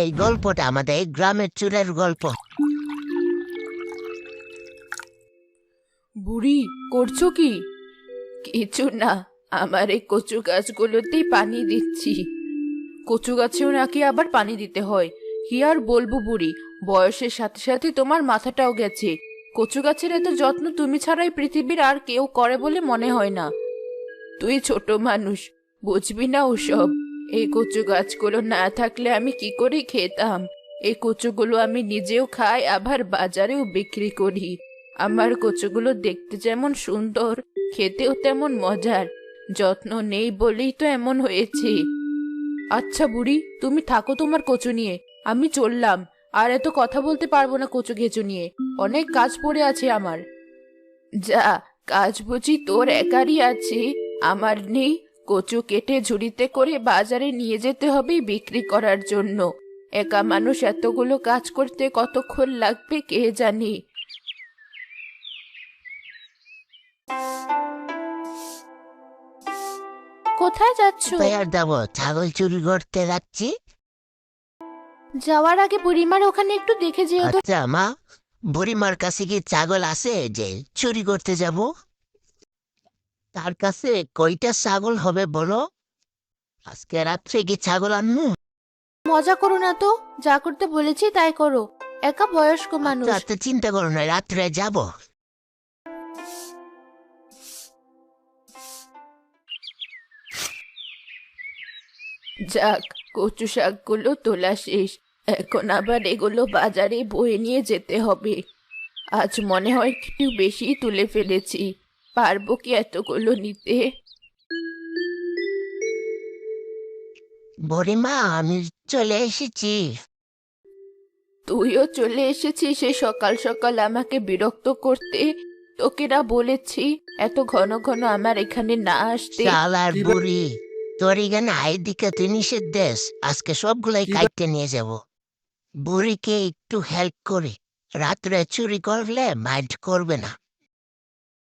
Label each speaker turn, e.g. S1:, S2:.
S1: এই গল্পটা আমাদের গ্রামের চুরের গল্প।
S2: বুড়ি, করছো কি? কিছু না, আমার এই কচু গাছগুলোতেই পানি দিচ্ছি। কচু গাছেও নাকি আবার পানি দিতে হয়? কি আর বলবো বুড়ি, বয়সের সাথে সাথে তোমার মাথাটাও গেছে। কচু গাছের এত যত্ন তুমি ছাড়াই পৃথিবীর আর কেউ করে বলে মনে হয় না। তুই ছোট মানুষ, বুঝবি না ওসব। এই কচু গাছগুলো না থাকলে আমি কি করে খেতাম? এই কচুগুলো আমি নিজেও খাই, আবার বাজারেও বিক্রি করি। আমার কচুগুলো দেখতে যেমন সুন্দর, খেতেও তেমন মজার। যত্ন নেই বলেই তো এমন হয়েছে। আচ্ছা বুড়ি, তুমি থাকো তোমার কচু নিয়ে, আমি চললাম। আর এত কথা বলতে পারবো না কচু ঘেঁচু নিয়ে, অনেক কাজ পড়ে আছে আমার। যা, কাজ বুঝি তোর একারই আছে, আমার নেই? কচু কেটে ঝুড়িতে করে বাজারে নিয়ে যেতে হবে বিক্রি করার জন্য। একা মানুষ এতগুলো কাজ করতে কতক্ষণ লাগবে কে জানি। কোথায় যাচ্ছ?
S1: তাই আর যাবো, ছাগল চুরি করতে যাচ্ছি।
S2: যাওয়ার আগে বুড়িমার ওখানে একটু দেখে যেও তো।
S1: আচ্ছা মা, বুড়িমার কাছে কি ছাগল আছে যে চুরি করতে যাব? তার কাছে কয়টা ছাগল হবে বলো? আজকে রাত্রে কি ছাগল আনবো?
S2: মজা করো না তো, যা করতে বলেছি তাই করো। একা বয়স্ক মানুষ।
S1: আচ্ছা আচ্ছা, চিন্তা করো না, রাত্রে যাব।
S2: যাক, কচু শাকগুলো তোলা শেষ। এখন আবার এগুলো বাজারে বয়ে নিয়ে যেতে হবে। আজ মনে হয় একটু বেশি তুলে ফেলেছি। পারবো কি এতগুলো নিতে?
S1: বুড়িমা, আমি চলে এসেছি।
S2: তুইও চলে এসেছিস সে সকাল সকাল আমাকে বিরক্ত করতে? তোকে না বলেছি এত ঘন ঘন আমার এখানে না আসতে?
S1: শালার বুড়ি, তোর এখানে আইডিকা তুই নিষেধ দেশ, আজকে সবগুলাই কাইটে নিয়ে যাব। বুড়িকে একটু হেল্প করে রাত্রে চুরি করলে মাইন্ড করবে না।